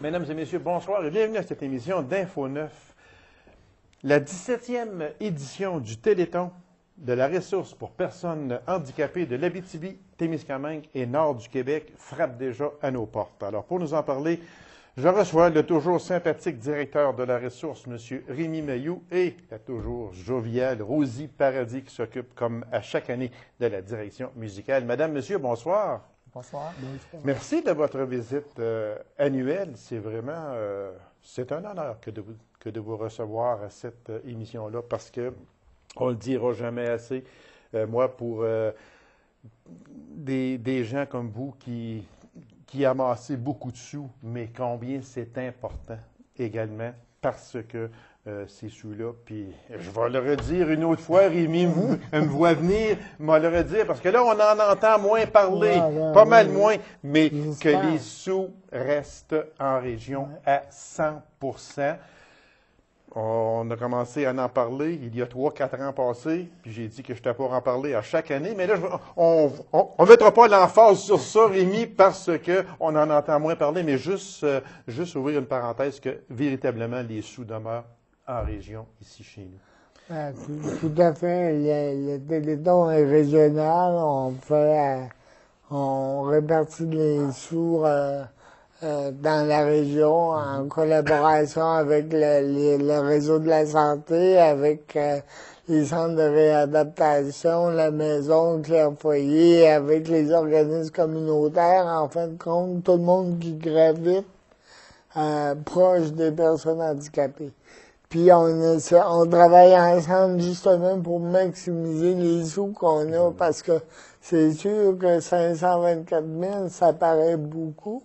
Mesdames et messieurs, bonsoir et bienvenue à cette émission d'Info 9. La 17e édition du Téléthon de la ressource pour personnes handicapées de l'Abitibi-Témiscamingue et nord du Québec frappe déjà à nos portes. Alors, pour nous en parler, je reçois le toujours sympathique directeur de la ressource, M. Rémi Mailloux, et la toujours joviale Rosie Paradis, qui s'occupe, comme à chaque année, de la direction musicale. Madame, monsieur, bonsoir. Bonsoir. Merci de votre visite annuelle. C'est vraiment c'est un honneur que de vous recevoir à cette émission-là parce que on le dira jamais assez. Moi, pour des gens comme vous qui amassez beaucoup de sous, mais combien c'est important également parce que ces sous-là, puis je vais le redire une autre fois, Rémi me voit venir, m'a le redire, parce que là, on en entend moins parler, pas mal moins, mais que les sous restent en région à 100%. On a commencé à en parler il y a 3-4 ans passés, puis j'ai dit que je n'étais pas en parler à chaque année, mais là, on ne mettra pas l'emphase sur ça, Rémi, parce qu'on en entend moins parler, mais juste ouvrir une parenthèse que véritablement les sous demeurent en région, ici chez nous. Ah, tout à fait. Le Téléthon est régional. On répartit les sous dans la région en collaboration avec le réseau de la santé, avec les centres de réadaptation, la maison Claire-Foyer, avec les organismes communautaires. En fin de compte, tout le monde qui gravite proche des personnes handicapées. Puis on travaille ensemble justement pour maximiser les sous qu'on a parce que c'est sûr que 524 000, ça paraît beaucoup.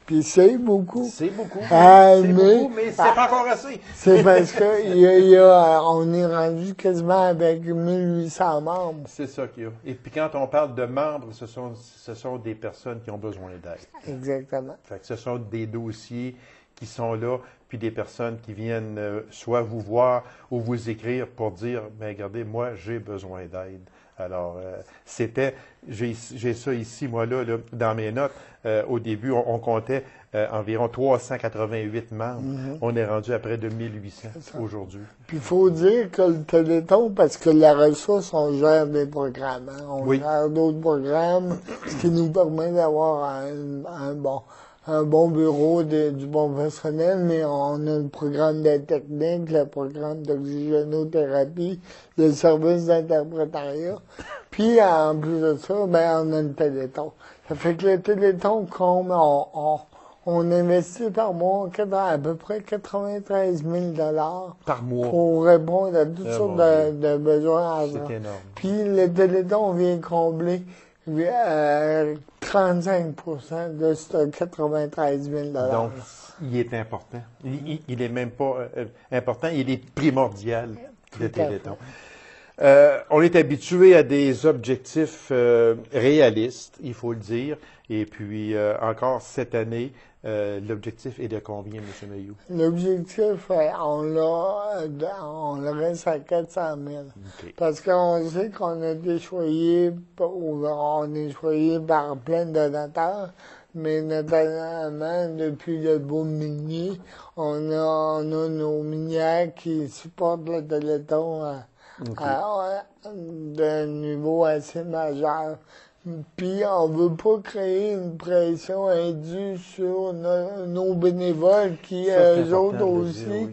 Puis c'est beaucoup. C'est beaucoup, mais c'est pas encore assez. C'est parce que on est rendu quasiment avec 1800 membres. C'est ça qu'il y a. Et puis quand on parle de membres, ce sont des personnes qui ont besoin d'aide. Exactement. Fait que ce sont des dossiers qui sont là, puis des personnes qui viennent soit vous voir ou vous écrire pour dire, bien, regardez, moi, j'ai besoin d'aide. Alors, j'ai ça ici, moi, là dans mes notes. Au début, on comptait environ 388 membres. On est rendu à près de 1800 aujourd'hui. Puis il faut dire que le Téléthon, parce que la ressource, on gère des programmes. Hein? On gère d'autres programmes, ce qui nous permet d'avoir un bon bureau, du bon personnel, mais on a le programme d'aide technique, le programme d'oxygénothérapie, le service d'interprétariat. Puis, en plus de ça, on a le Téléthon. Ça fait que le Téléthon, comme on investit par mois à peu près 93 000 par mois pour répondre à toutes sortes de besoins. C'est énorme. Puis, le Téléthon vient combler 35% de ce 93 000 $. Donc, il est important. Il est même pas important, il est primordial, le Téléthon. On est habitué à des objectifs réalistes, il faut le dire. Et puis, encore cette année, l'objectif est de combien, M. Mailloux? L'objectif, on le reste à 400 000. Okay. Parce qu'on sait qu'on a été choyé par plein de donateurs, mais notamment depuis le beau minier, on a nos minières qui supportent le Téléthon d'un niveau assez majeur. Puis on veut pas créer une pression indue sur nos bénévoles qui, eux autres aussi,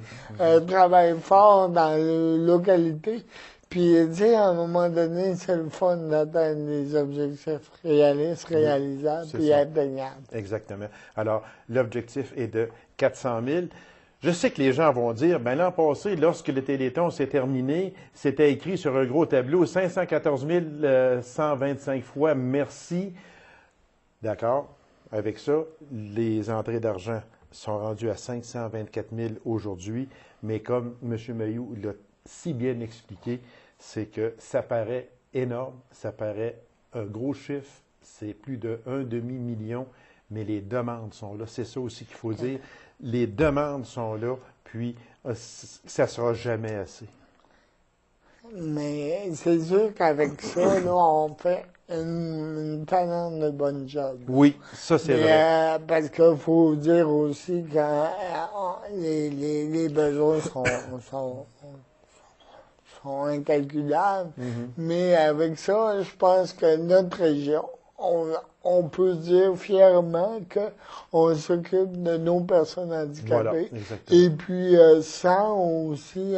travaillent fort dans la localité. Puis, tu sais, à un moment donné, c'est le fun d'atteindre des objectifs réalistes, réalisables, puis atteignables. Exactement. Alors, l'objectif est de 400 000. Je sais que les gens vont dire, bien l'an passé, lorsque le Téléthon s'est terminé, c'était écrit sur un gros tableau, 514 125 fois merci. D'accord? Avec ça, les entrées d'argent sont rendues à 524 000 aujourd'hui, mais comme M. Mailloux l'a si bien expliqué, c'est que ça paraît énorme, ça paraît un gros chiffre, c'est plus d'1 demi-million, mais les demandes sont là. C'est ça aussi qu'il faut dire. Les demandes sont là, puis ça ne sera jamais assez. Mais c'est sûr qu'avec ça, là, on fait une tellement de bonne job. Oui, ça c'est vrai. Parce qu'il faut dire aussi que les besoins sont incalculables. Mais avec ça, je pense que notre région, on peut dire fièrement qu'on s'occupe de nos personnes handicapées. Voilà, exactement. Et puis, sans aussi...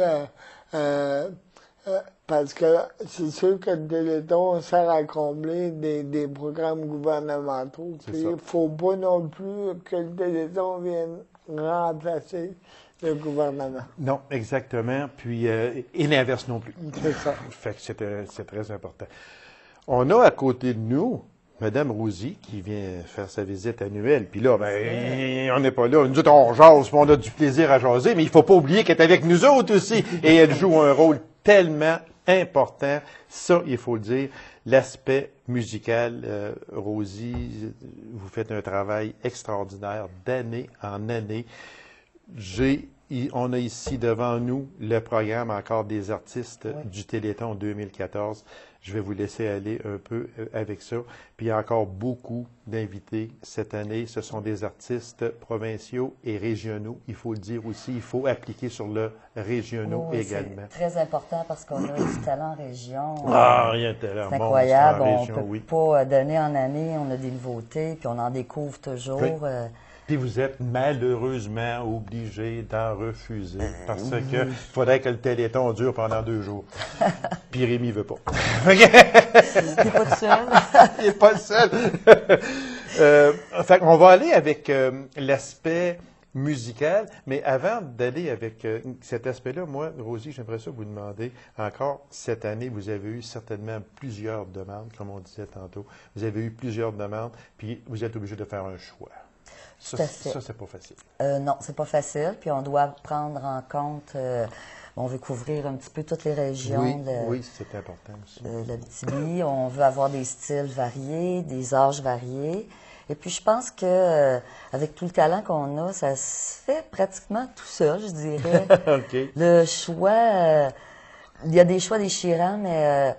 parce que c'est sûr que le Téléthon sert à combler des programmes gouvernementaux. Il ne faut pas non plus que le Téléthon vienne remplacer le gouvernement. Non, exactement. Puis, et l'inverse non plus. C'est ça. Fait que c'est très important. On a à côté de nous Mme Rosie qui vient faire sa visite annuelle. Puis là, ben, on n'est pas là. Nous autres, on jase, puis on a du plaisir à jaser, mais il faut pas oublier qu'elle est avec nous autres aussi. Et elle joue un rôle tellement important. Ça, il faut le dire. L'aspect musical, Rosie, vous faites un travail extraordinaire d'année en année. On a ici devant nous le programme encore des artistes du Téléthon 2014. Je vais vous laisser aller un peu avec ça. Puis il y a encore beaucoup d'invités cette année. Ce sont des artistes provinciaux et régionaux. Il faut le dire aussi, il faut appliquer sur le régionaux également. C'est très important parce qu'on a du talent en région. Ah, rien de talent. C'est incroyable. On ne peut oui. pas d'année en année, on a des nouveautés, puis on en découvre toujours. Oui. Puis vous êtes malheureusement obligé d'en refuser parce que faudrait que le Téléthon dure pendant 2 jours. Puis Rémi veut pas. Il n'est pas tout seul. Il n'est pas le seul. Fait qu'on va aller avec l'aspect musical, mais avant d'aller avec cet aspect-là, moi, Rosie, j'aimerais ça vous demander, encore cette année, vous avez eu certainement plusieurs demandes, comme on disait tantôt. Vous avez eu plusieurs demandes, puis vous êtes obligé de faire un choix. Ça, c'est pas facile. Non, c'est pas facile. Puis on doit prendre en compte, on veut couvrir un petit peu toutes les régions. Oui, c'est important aussi. L'Abitibi. On veut avoir des styles variés, des âges variés. Et puis je pense que avec tout le talent qu'on a, ça se fait pratiquement tout seul, je dirais. OK. Le choix, il y a des choix déchirants, mais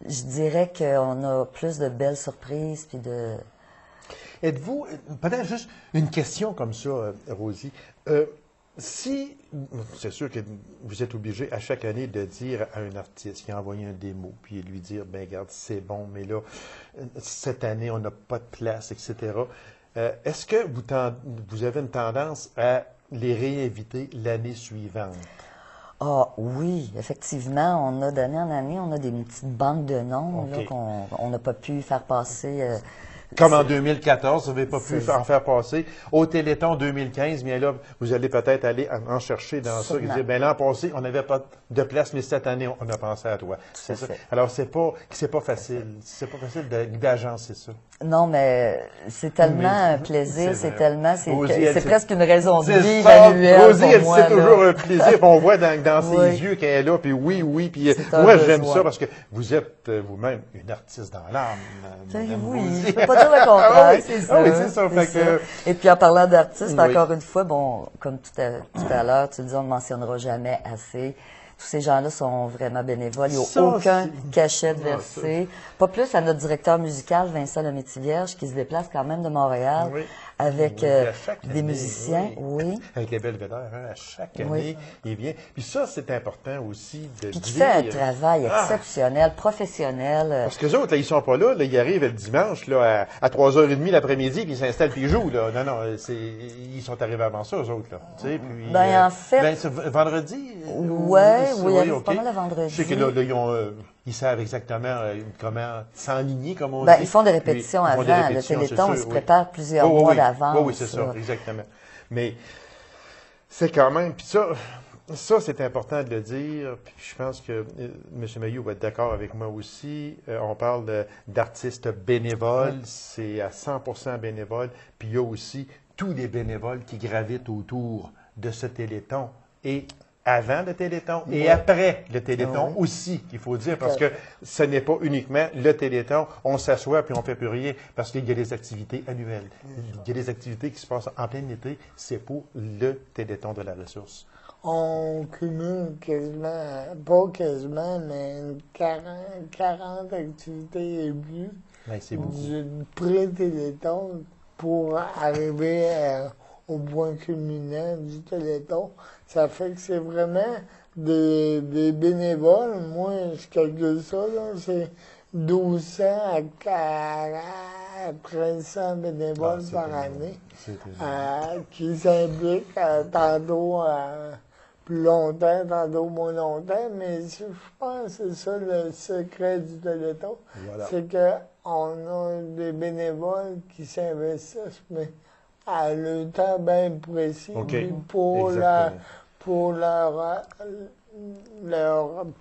je dirais qu'on a plus de belles surprises puis de... Êtes-vous, peut-être juste une question comme ça, Rosie. Si, c'est sûr que vous êtes obligé à chaque année de dire à un artiste qui a envoyé un démo, puis lui dire, ben regarde, c'est bon, mais là, cette année, on n'a pas de place, etc. Est-ce que vous avez une tendance à les réinviter l'année suivante? Ah oui, effectivement, on a d'année en année, on a des petites banques de noms là, qu'on n'a pas pu faire passer. Comme en 2014, vous n'avez pas pu en faire passer. Au Téléthon 2015, bien là, vous allez peut-être aller en chercher dans ça et dire, bien l'an passé, on n'avait pas de place, mais cette année, on a pensé à toi. C'est ça. Alors, c'est pas facile. C'est pas facile d'agencer ça. Non, mais c'est tellement un plaisir, c'est presque une raison de vie annuelle. Rosie, elle c'est toujours un plaisir. On voit dans ses yeux qu'elle est là, puis oui. Puis moi, j'aime ça parce que vous êtes vous-même une artiste dans l'âme. Oui, je peux pas dire le contraire, c'est ça. Oui, c'est ça. Et puis en parlant d'artistes, encore une fois, bon, comme tout à l'heure, tu dis, on ne mentionnera jamais assez. Tous ces gens-là sont vraiment bénévoles. Il n'y a aucun cachet de versé. Pas plus à notre directeur musical, Vincent Lemétivierge, qui se déplace quand même de Montréal avec des musiciens. Oui. Avec les Belvédère, à chaque année, il vient. Puis ça, c'est important aussi de Puis dire. qui fait un travail exceptionnel, professionnel. Parce que les autres, là, ils sont pas là. Ils arrivent le dimanche là, à 3h30 l'après-midi, puis ils s'installent puis ils jouent. Là. Non, ils sont arrivés avant ça, eux autres. Là. Tu sais, puis, en fait... vendredi? Oui, ils arrivent pas mal le vendredi. Je sais que là ils savent exactement comment s'enligner, comme on dit. Ils font des répétitions avant. Le Téléthon, ils se préparent plusieurs mois d'avance. Oui, c'est ça, exactement. Mais c'est quand même... Puis ça, c'est important de le dire. Puis je pense que M. Mailloux va être d'accord avec moi aussi. On parle d'artistes bénévoles. C'est à 100% bénévole. Puis il y a aussi tous les bénévoles qui gravitent autour de ce Téléthon. Et avant le Téléthon et après le Téléthon aussi, il faut dire, parce que ce n'est pas uniquement le Téléthon, on s'assoit puis on ne fait plus rien, parce qu'il y a des activités annuelles. Il y a des activités qui se passent en plein été, c'est pour le Téléthon de la ressource. on cumule pas quasiment, mais 40 activités et plus Ouais, c'est beaucoup. du pré-téléthon pour arriver au point culminant du téléthon. Ça fait que c'est vraiment des bénévoles. Moi, je calcule ça, là, c'est 1200 à 1300 bénévoles par année qui s'impliquent tantôt plus longtemps, tantôt moins longtemps, mais je pense que c'est ça le secret du Téléthon. Voilà. C'est qu'on a des bénévoles qui s'investissent, mais à le temps bien précis pour leur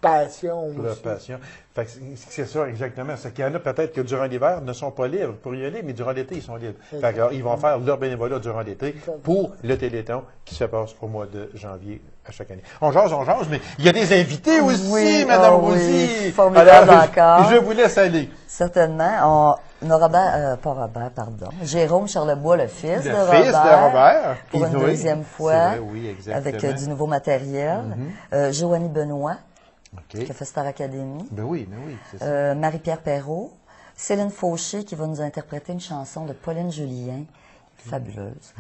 passion aussi. Leur passion. Fait que c'est ça, exactement. C'est qu'il y en a peut-être que durant l'hiver ne sont pas libres pour y aller, mais durant l'été, ils sont libres. Fait que, ils vont faire leur bénévolat durant l'été pour le Téléthon qui se passe au mois de janvier à chaque année. On jase, mais il y a des invités aussi, Mme Rosie. Formidable encore. Je vous laisse aller. Certainement. On a Robert, pas Robert, pardon. Jérôme Charlebois, le fils de Robert. Le fils de Robert. Pour une deuxième fois. Vrai, oui, exactement. Avec du nouveau matériel. Joanie Benoît, OK. qui a fait Star Academy. Ben oui, c'est ça. Marie-Pierre Perrault. Céline Fauché, qui va nous interpréter une chanson de Pauline Julien. Fabuleuse.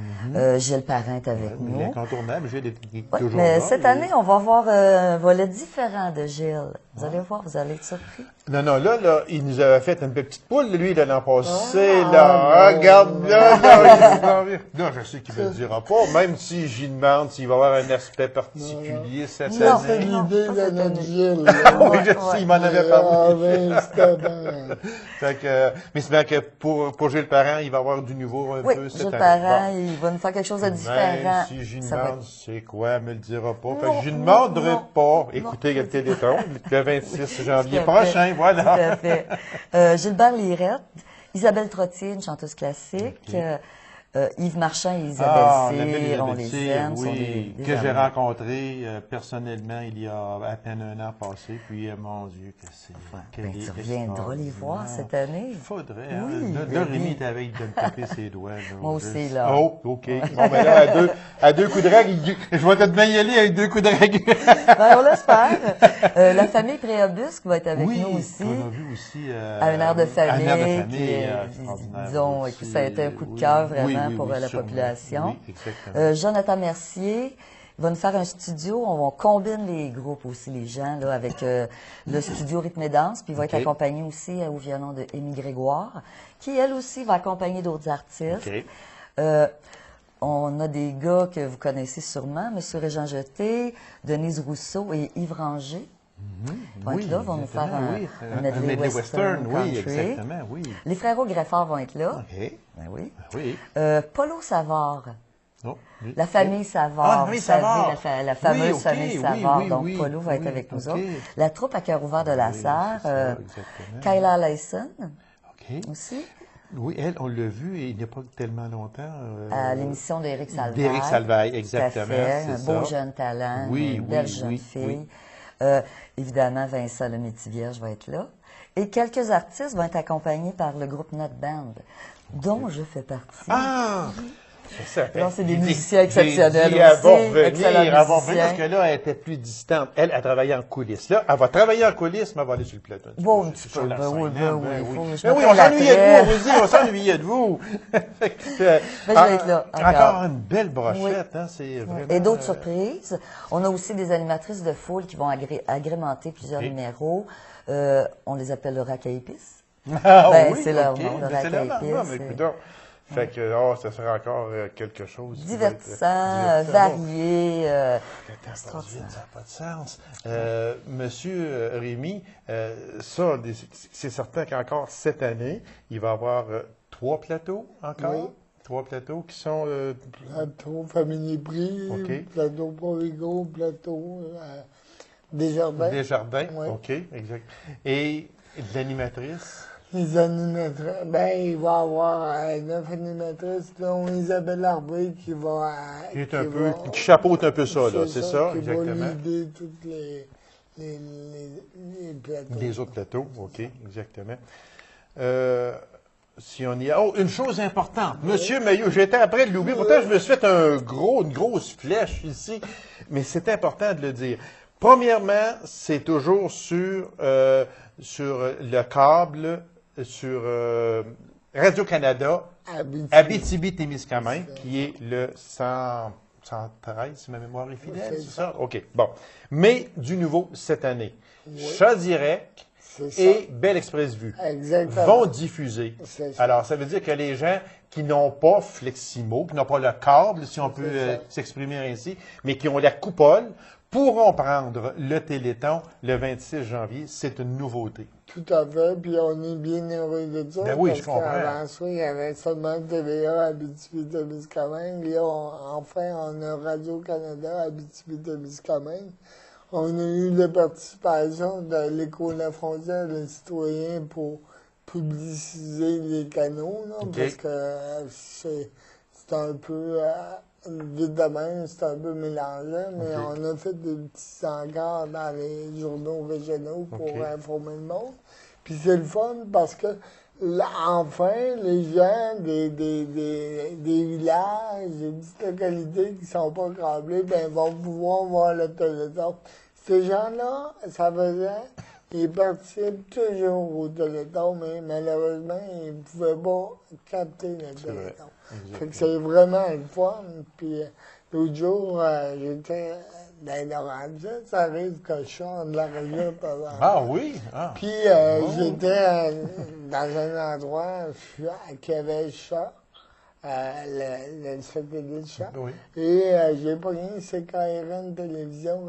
Gilles Parent est avec nous. L'incontournable, Gilles est Ouais, toujours mais là. cette année, on va voir un volet différent de Gilles. Vous allez voir, vous allez être surpris. Non, là, il nous avait fait une petite poule, lui, de l'an passé, là. Regarde, là, je sais qu'il ne me le dira pas, même si j'y demande s'il va y avoir un aspect particulier cette Ça, c'est année. l'idée de notre Gilles. Oui, je sais, il m'en avait parlé. C'était bien. Fait que, mais c'est bien que pour Gilles Parent, il va y avoir du nouveau un Oui, peu cette Gilles année. Parent, Bon. il va nous faire quelque chose de Même différent. si j'y Ça va demande c'est quoi, elle me le dira pas. Fait Non, que je ne non, demanderai non, pas. Écoutez, le Téléthon, le 26 janvier Tout à fait. prochain, voilà. Tout à fait. Gilbert Lirette, Isabelle Trottier, une chanteuse classique, Yves Marchand et Isabelle Cyr, on les aime, sont des que j'ai amours. rencontré personnellement il y a à peine un an passé, puis mon Dieu, que c'est... Ben, tu reviendras les voir cette année. Il faudrait, hein. Oui, Là, ben Rémi oui. est avec de me taper ses doigts. Là. Moi aussi, là. Oh, OK. Bon, ben là, à deux coups de règle, je vais te bien y aller avec 2 coups de règle. Ben, on laisse faire. La famille Préobusque va être avec nous aussi. On a vu aussi... À un air de famille, un air de famille, qui, extraordinaire disons, aussi. que ça a été un coup de cœur vraiment pour la sûrement. population. Oui, exactement. Jonathan Mercier va nous faire un studio. On combine les groupes aussi, les gens, là, avec le studio Rythme et Danse. Puis il va être accompagné aussi au violon de Amy Grégoire, qui, elle aussi, va accompagner d'autres artistes. On a des gars que vous connaissez sûrement, M. Régent Jeté, Denise Rousseau et Yves Ranger. Vont être là, vont nous faire un medley western oui, country. exactement, oui. Les Frérots Greffard vont être là. OK. Ben oui. Oui. Paulo Savard. Non. La famille Savard. Ah, oui, vous savez, Savard. la fameuse Oui, ok, famille oui, Savard. oui, Donc, oui, Paulo va être oui, avec nous ok. autres. La troupe à cœur ouvert de la Serre. c'est ça, exactement. Kyla Lyson OK. aussi. Oui, elle, on l'a vu il n'y a pas tellement longtemps. À l'émission d'Éric Salvaille. D'Éric Salvaille, Tout à exactement. fait. C'est Un ça. beau jeune talent, Oui, une belle oui, jeune oui, fille. oui. Évidemment, Vincent le Métivierge va être là. Et quelques artistes vont être accompagnés par le groupe Not Band, dont je fais partie. Ah! C'est ça. Non, c'est des J'ai dit- musiciens exceptionnels j'ai dit, elle va aussi, revenir, excellents elle va revenir, musiciens. parce que là, elle était plus distante. Elle travaillait en coulisses. Là, elle va travailler en coulisses, mais elle va aller sur le plateau. Bon, un petit Sur peu. la Ben scène, oui, hein, ben oui, oui. faut que je Ben me oui, on prenne s'ennuyait de après. vous, on vous dit, on s'ennuyait de vous. Ben, je vais être là, encore. Une belle brochette, hein, c'est vraiment... Et d'autres surprises. On a aussi des animatrices de foule qui vont agrémenter plusieurs numéros. On les appelle le rack à épices. Ah, Ben, oui, c'est leur ok. nom, le Ben, c'est rack à leur nom, épices. mais écoute, fait que, ça sera encore quelque chose. qui va être, Divertissant, varié. Ça n'a pas de sens. Monsieur Rémi, ça, c'est certain qu'encore cette année, il va y avoir 3 plateaux encore. Oui. 3 plateaux qui sont... Plateau Famille Prix, OK. plateau Provigo, plateau Desjardins. Desjardins. Oui. OK, exact. Et de l'animatrice. Les animatrices, ben, il va y avoir 9 animatrices, dont Isabelle Arbé qui va... Qui chapeaute un peu ça, là, c'est ça, qui exactement. va l'idée toutes les plateaux. Les autres plateaux, OK, exactement. si on y a... Oh, une chose importante. Monsieur Mailloux, j'étais après de l'oublier. Pourtant, je me suis fait une grosse flèche ici. Mais c'est important de le dire. Premièrement, c'est toujours sur le câble, sur Radio-Canada, Abitibi-Témiscamingue, qui est le 113, si ma mémoire est fidèle, c'est ça? OK, bon. Mais du nouveau cette année. Chaudière et Belle Express Vue vont diffuser. Alors, ça veut dire que les gens qui n'ont pas Fleximo, qui n'ont pas le câble, si on peut s'exprimer ainsi, mais qui ont la coupole, pourront prendre le Téléthon le 26 janvier. C'est une nouveauté. Tout à fait, puis on est bien heureux de ça. Ben oui, je comprends. Avant ça, il y avait seulement TVA Abitibi-Témiscamingue. Là, enfin, on a Radio-Canada Abitibi-Témiscamingue. On a eu la participation de l'École de la frontière des citoyens pour publiciser les canaux, là, parce que c'est un peu, vite de même, c'est un peu mélangé, mais on a fait des petits encarts dans les journaux régionaux pour informer le monde. Puis c'est le fun parce que là, enfin, les gens des villages, des petites localités qui sont pas câblées, ben, vont pouvoir voir le Téléthon. Ces gens-là, ça faisait, ils participent toujours au Téléthon, mais malheureusement, ils ne pouvaient pas capter le Téléthon. Fait que c'est vraiment le fun. Puis l'autre jour, j'étais dans les Laurentides, ça arrive que je sors de la région. Ah oui? Ah. Puis j'étais dans un endroit qui avait le chat. Le satellite chat. Oui. Et j'ai pogné CKRN Télévision,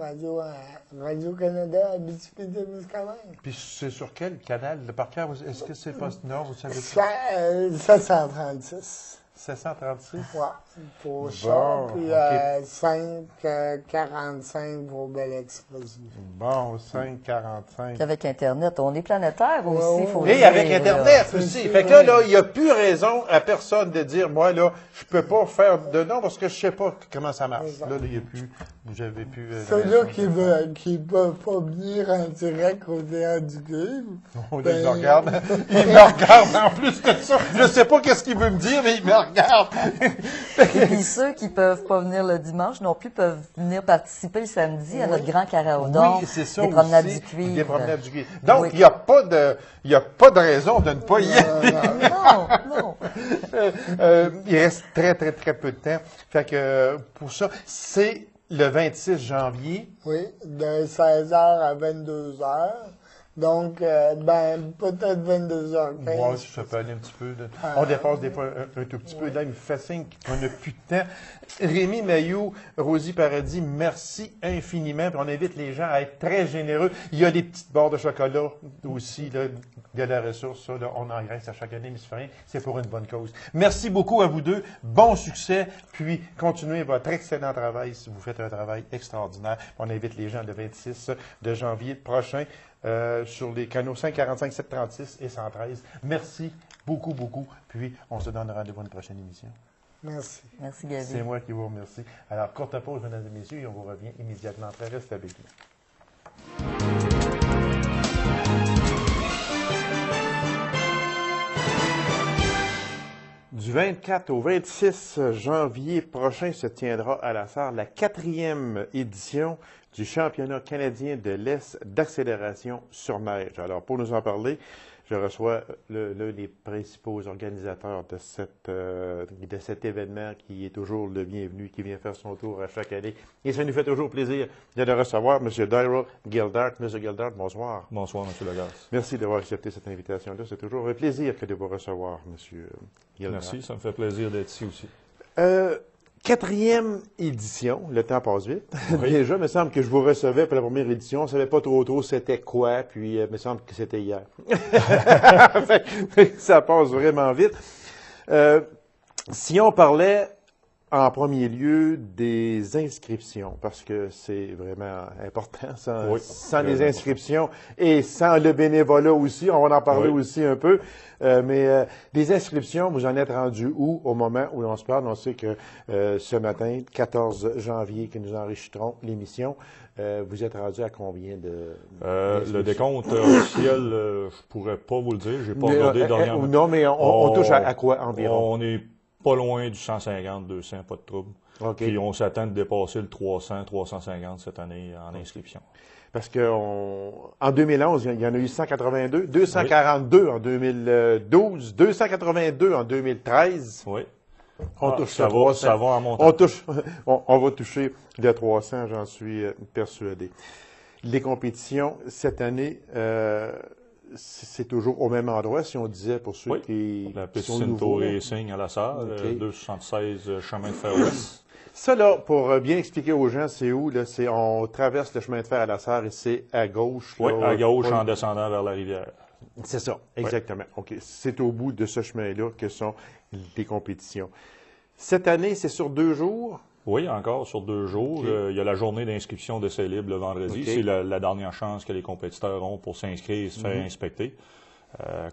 Radio-Canada, Abitibi-Témiscamingue. Puis c'est sur quel canal? Par cœur, est-ce que c'est Poste Nord, vous savez? 736. 736? Oui, pour ça, puis 5,45 pour Belle Express. Bon, 5,45. Puis avec Internet, on est planétaire aussi, faut Et dire, avec Internet aussi. Fait que là, il n'y a plus raison à personne de dire, moi, là, je peux pas faire de nom parce que je sais pas comment ça marche. Là, il n'y a plus, j'avais plus... Ceux-là qui peuvent pas venir en direct au Théâtre du Cuivre. Oh, il me regarde. Il me regarde en plus que ça. Je sais pas qu'est-ce qu'il veut me dire, mais il me regarde. Et puis ceux qui peuvent pas venir le dimanche non plus peuvent venir participer le samedi à notre grand karaodon. Oui, c'est ça des aussi. promenades du cuivre. Des promenades du cuivre. Donc, il n'y a pas de raison de ne pas y aller. Non. Il reste très peu de temps. Fait que, pour ça, c'est le 26 janvier. Oui, de 16h à 22h. Donc, peut-être 22h15. Moi, ça peut aller un petit peu. On dépasse des fois un tout petit peu. Là, il me fascine qu'on n'a plus de temps. Rémi Mailloux, Rosie Paradis, merci infiniment. Puis on invite les gens à être très généreux. Il y a des petites barres de chocolat aussi. Là. Il y a de la ressource. Ça, là, on engraisse à chaque année, mais c'est rien. C'est pour une bonne cause. Merci beaucoup à vous deux. Bon succès. Puis, continuez votre excellent travail si vous faites un travail extraordinaire. On invite les gens le 26 de janvier prochain. Sur les canaux 545, 736 et 113. Merci beaucoup. Puis, on se donne rendez-vous à une prochaine émission. Merci. Merci, Gaby. C'est moi qui vous remercie. Alors, courte pause, mesdames et messieurs, et on vous revient immédiatement après. Restez avec nous. Du 24 au 26 janvier prochain se tiendra à la Sarre la 4e édition du championnat canadien de l'Est d'accélération sur neige. Alors, pour nous en parler, je reçois l'un des principaux organisateurs de cet événement qui est toujours le bienvenu, qui vient faire son tour à chaque année. Et ça nous fait toujours plaisir de le recevoir, M. Daryl Gildart. M. Gildart, bonsoir. Bonsoir, M. Lagarce. Merci d'avoir accepté cette invitation-là. C'est toujours un plaisir que de vous recevoir, M. Gildart. Merci, ça me fait plaisir d'être ici aussi. 4e édition, le temps passe vite. Oui. Déjà, il me semble que je vous recevais pour la première édition. On ne savait pas trop c'était quoi, puis il me semble que c'était hier. Ça passe vraiment vite. Si on parlait en premier lieu des inscriptions, parce que c'est vraiment important. Sans les inscriptions et sans le bénévolat aussi, on va en parler aussi un peu. Mais des inscriptions, vous en êtes rendu où au moment où l'on se parle? On sait que ce matin, 14 janvier, que nous enregistrons l'émission, vous êtes rendu à combien de le décompte officiel, je pourrais pas vous le dire. J'ai pas regardé dernièrement. Non, mais on touche à quoi environ? On est pas loin du 150, 200, pas de trouble. Okay. Puis on s'attend de dépasser le 300, 350 cette année en inscription. Parce qu'en 2011, il y en a eu 182, 242 en 2012, 282 en 2013. Oui. On touche ça va en montant. On va toucher le 300, j'en suis persuadé. Les compétitions, cette année, c'est toujours au même endroit, si on disait, pour ceux qui la piste sont Cinto nouveaux. Racing à la Sarre, 276 chemin de fer ouest. Ça, là, pour bien expliquer aux gens, c'est où? Là, on traverse le chemin de fer à la Sarre et c'est à gauche. Oui, à gauche en descendant vers la rivière. C'est ça, exactement. OK. C'est au bout de ce chemin-là que sont les compétitions. Cette année, c'est sur 2 jours? Oui, encore sur 2 jours. Okay. Il y a la journée d'inscription d'essai libre le vendredi. Okay. C'est la dernière chance que les compétiteurs ont pour s'inscrire et se faire inspecter.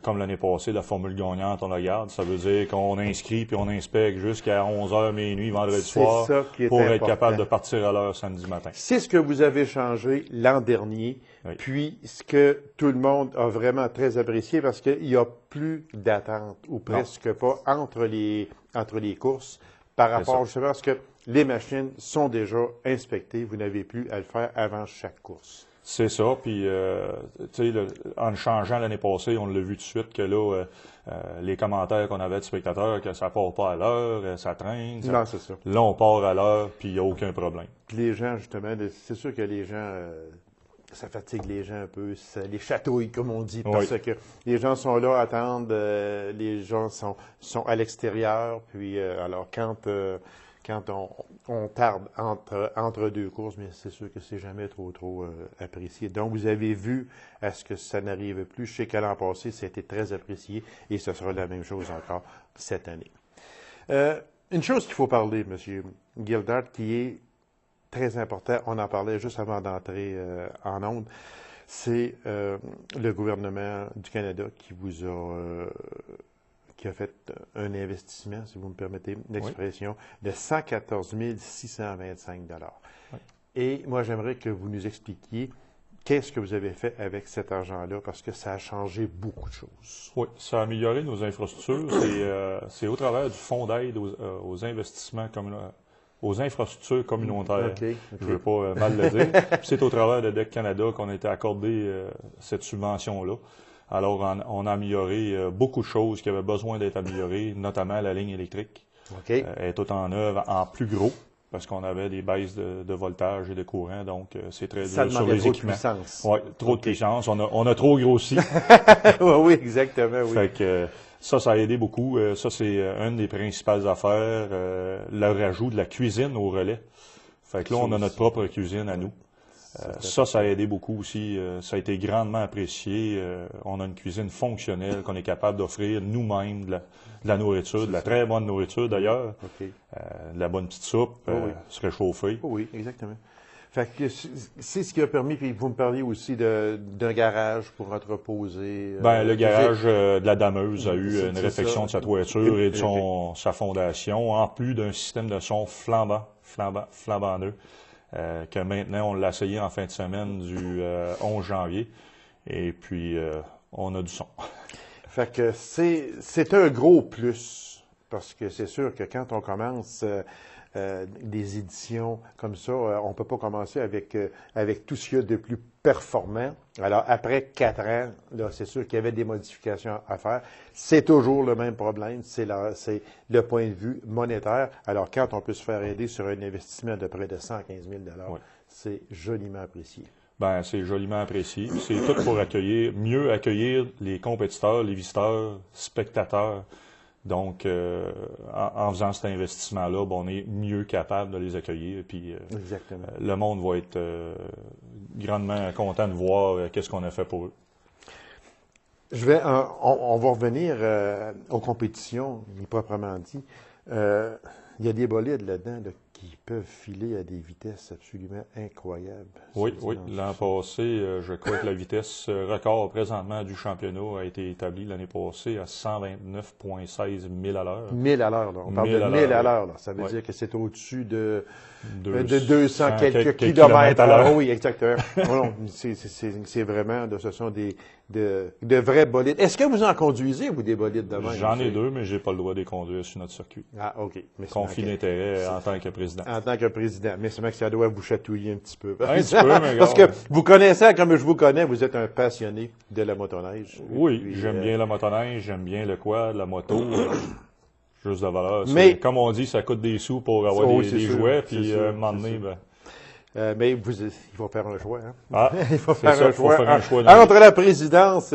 Comme l'année passée, la formule gagnante, on la garde. Ça veut dire qu'on inscrit puis on inspecte jusqu'à 11h, minuit, vendredi soir pour être capable de partir à l'heure samedi matin. C'est ce que vous avez changé l'an dernier, puis ce que tout le monde a vraiment très apprécié parce qu'il n'y a plus d'attente, ou presque pas, entre les courses par rapport justement à ce que les machines sont déjà inspectées. Vous n'avez plus à le faire avant chaque course. C'est ça. Puis, tu sais, en changeant l'année passée, on l'a vu tout de suite que là, les commentaires qu'on avait de spectateurs, que ça part pas à l'heure, ça traîne. Non, c'est ça. Là, on part à l'heure, puis il n'y a aucun problème. Puis les gens, justement, c'est sûr que les gens, ça fatigue les gens un peu, ça les chatouille, comme on dit, parce que les gens sont là à attendre, les gens sont à l'extérieur, puis alors quand on tarde entre 2 courses, mais c'est sûr que c'est jamais trop apprécié. Donc, vous avez vu à ce que ça n'arrive plus. Je sais qu'à l'an passé, ça a été très apprécié et ce sera la même chose encore cette année. Une chose qu'il faut parler, M. Gildart, qui est très important, on en parlait juste avant d'entrer en ondes, c'est le gouvernement du Canada qui a fait un investissement, si vous me permettez l'expression, de 114 625 $. Et moi, j'aimerais que vous nous expliquiez qu'est-ce que vous avez fait avec cet argent-là, parce que ça a changé beaucoup de choses. Oui, ça a amélioré nos infrastructures. C'est au travers du Fonds d'aide aux investissements aux infrastructures communautaires. Je ne veux pas mal le dire. C'est au travers de DEC Canada qu'on a été accordé cette subvention-là. Alors, on a amélioré beaucoup de choses qui avaient besoin d'être améliorées, notamment la ligne électrique. Elle est toute en œuvre en plus gros, parce qu'on avait des baisses de voltage et de courant, donc c'est très dur sur les équipements. Oui, trop de puissance. On a trop grossi. Oui, exactement. Oui. Fait que ça a aidé beaucoup. Ça, c'est une des principales affaires. Le rajout de la cuisine au relais. Fait que là, on a notre propre cuisine à nous. Ça a aidé beaucoup aussi. Ça a été grandement apprécié. On a une cuisine fonctionnelle qu'on est capable d'offrir nous-mêmes de la nourriture, de la très bonne nourriture d'ailleurs, de la bonne petite soupe, se réchauffer. Oui, exactement. Fait que c'est ce qui a permis, puis vous me parliez aussi d'un garage pour entreposer. Le garage de la Dameuse a eu une réfection de sa toiture et de sa fondation, en plus d'un système de son flambant neuf. Que maintenant, on l'a essayé en fin de semaine du 11 janvier. Et puis, on a du son. Fait que c'est un gros plus. Parce que c'est sûr que quand on commence des éditions comme ça, on ne peut pas commencer avec tout ce qu'il y a de plus performant. Alors, après 4 ans, là, c'est sûr qu'il y avait des modifications à faire. C'est toujours le même problème, c'est le point de vue monétaire. Alors, quand on peut se faire aider sur un investissement de près de 115 000 $, c'est joliment apprécié. C'est joliment apprécié. C'est tout pour mieux accueillir les compétiteurs, les visiteurs, spectateurs. Donc, en faisant cet investissement-là, on est mieux capable de les accueillir. Puis, le monde va être grandement content de voir qu'est-ce qu'on a fait pour eux. On va revenir aux compétitions, proprement dit. Il y a des bolides là-dedans là, qui peuvent filer à des vitesses absolument incroyables. Oui. L'an passé, je crois que la vitesse record présentement du championnat a été établie l'année passée à 129,16 000 à l'heure. 1000 à l'heure, là. On parle de 1000 à l'heure. Ça veut dire que c'est au-dessus de 200 quelques kilomètres à l'heure. Oui, exactement. Non, c'est vraiment, ce sont de vrais bolides. Est-ce que vous en conduisez, vous, des bolides de même? J'en ai 2, mais j'ai pas le droit de les conduire sur notre circuit. Ah, OK. Conflit d'intérêt en tant que président. En tant que président. Mais c'est vrai que ça doit vous chatouiller un petit peu. Un petit peu, mais parce que vous connaissez, comme je vous connais, vous êtes un passionné de la motoneige. Oui, j'aime bien la motoneige, j'aime bien le quad, la moto. Juste de valeur. Mais, comme on dit, ça coûte des sous pour avoir des jouets, puis un moment donné, mais il faut faire un choix. Hein? Ah, il faut faire un choix. Entre la présidence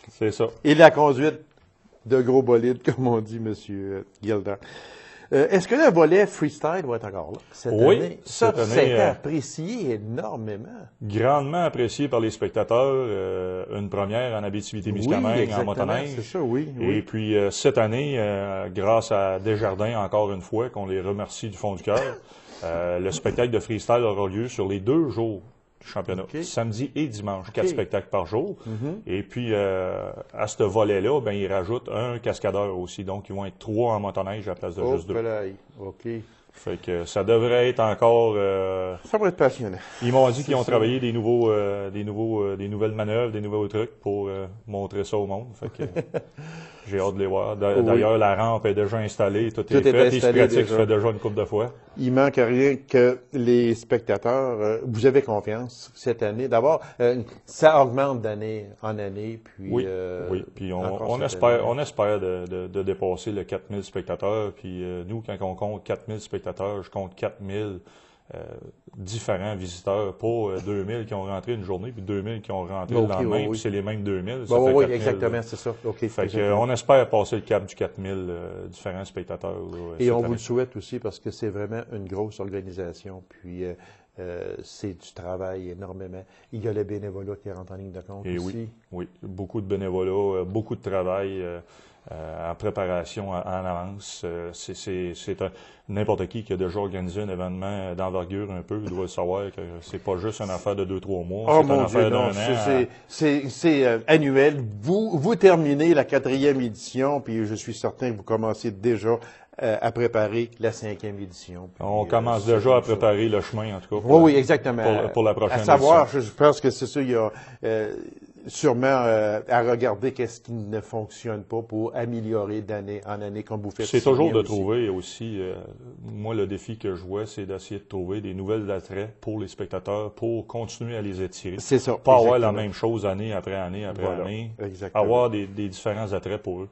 c'est ça. Et la conduite de gros bolides, comme on dit, M. Gilder. Est-ce que le volet freestyle va être encore là cette année? Ça a été apprécié énormément. Grandement apprécié par les spectateurs. Une première en Abitibi-Témiscamingue en motoneige. C'est ça, oui. Et puis cette année, grâce à Desjardins, encore une fois, qu'on les remercie du fond du cœur, le spectacle de freestyle aura lieu sur les 2 jours du championnat, samedi et dimanche, 4 spectacles par jour. Et puis, à ce volet-là, ben, ils rajoutent un cascadeur aussi. Donc, ils vont être 3 en motoneige à la place de juste 2. OK. Fait que ça devrait être encore... ça va être passionnant. Ils m'ont dit qu'ils ont travaillé des nouvelles manœuvres, des nouveaux trucs pour montrer ça au monde. Fait que j'ai hâte de les voir. D'ailleurs, la rampe est déjà installée, tout est fait. Ils se pratiquent, ça fait déjà une couple de fois. Il manque rien que les spectateurs. Vous avez confiance cette année. D'abord, ça augmente d'année en année. Puis, oui. Puis on espère de dépasser le 4000 spectateurs. Puis nous, quand on compte 4000 spectateurs, je compte 4000 différents visiteurs, pas 2000 qui ont rentré une journée, puis 2000 qui ont rentré le lendemain, puis c'est les mêmes 2000. Ça fait 4000, exactement, c'est ça. On espère passer le cap du 4000 différents spectateurs. Et on vous le souhaite aussi parce que c'est vraiment une grosse organisation, puis c'est du travail énormément. Il y a le bénévolat qui rentre en ligne de compte aussi. Oui, beaucoup de bénévolat, beaucoup de travail. En préparation en avance. C'est n'importe qui a déjà organisé un événement d'envergure un peu, doit le savoir que c'est pas juste une affaire de 2-3 mois, c'est une affaire d'un an. C'est annuel. Vous terminez la 4e édition, puis je suis certain que vous commencez déjà à préparer la 5e édition. Puis, on commence déjà à préparer le chemin, en tout cas. Oui, exactement. Pour la prochaine édition. À savoir, édition. je pense que c'est ça, il y a sûrement à regarder qu'est-ce qui ne fonctionne pas pour améliorer d'année en année, comme vous faites. C'est toujours de trouver aussi, moi, le défi que je vois, c'est d'essayer de trouver des nouvelles attraits pour les spectateurs, pour continuer à les étirer. C'est ça. Pas avoir la même chose année après année après année. Exactement. Avoir des différents attraits pour eux.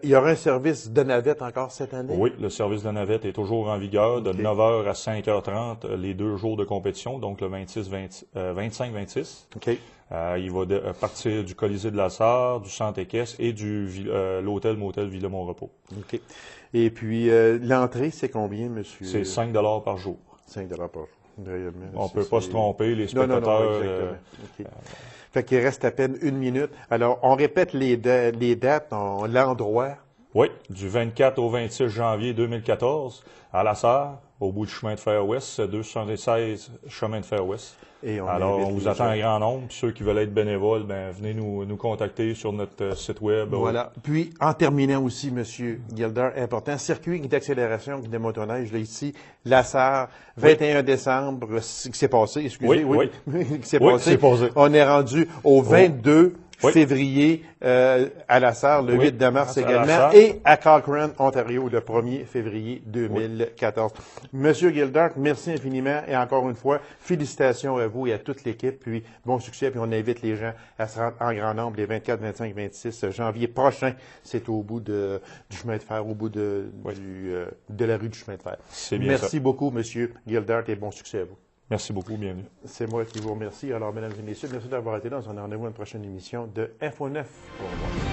Il y aura un service de navette encore cette année? Oui, le service de navette est toujours en vigueur de 9h à 5h30 les 2 jours de compétition, donc le 25-26. OK. Il va partir du Colisée de la Sarre, du Centre Équestre et de l'hôtel-motel Villa Mon-Repos. OK. Et puis, l'entrée, c'est combien, monsieur? C'est 5 $ par jour. 5 $ par jour. Réellement, on ne peut pas se tromper, les spectateurs... Non, exactement. Fait qu'il reste à peine 1 minute. Alors, on répète les dates, l'endroit. Oui, du 24 au 26 janvier 2014, à La Sarre, au bout du chemin de fer ouest, 276 chemin de fer ouest. Alors, on vous attend un grand nombre. Puis ceux qui veulent être bénévoles, ben, venez nous contacter sur notre site web. Voilà. Puis, en terminant aussi, M. Gilder, important, circuit d'accélération de motoneige, là, ici, La Sarre, 21 décembre, qui s'est passé, excusez, oui. qui s'est passé. On est rendu au 22 février à La Sarre, le 8 de mars également, et à Cochrane, Ontario, le 1er février 2014. Monsieur Gilder, merci infiniment et encore une fois, félicitations à vous et à toute l'équipe, puis bon succès, puis on invite les gens à se rendre en grand nombre les 24, 25, 26 janvier prochain. C'est au bout du chemin de fer, au bout de la rue du chemin de fer. Merci beaucoup, Monsieur Gilder, et bon succès à vous. Merci beaucoup, bienvenue. C'est moi qui vous remercie. Alors, mesdames et messieurs, merci d'avoir été là. On se donne rendez-vous à une prochaine émission de Info 9. Au revoir.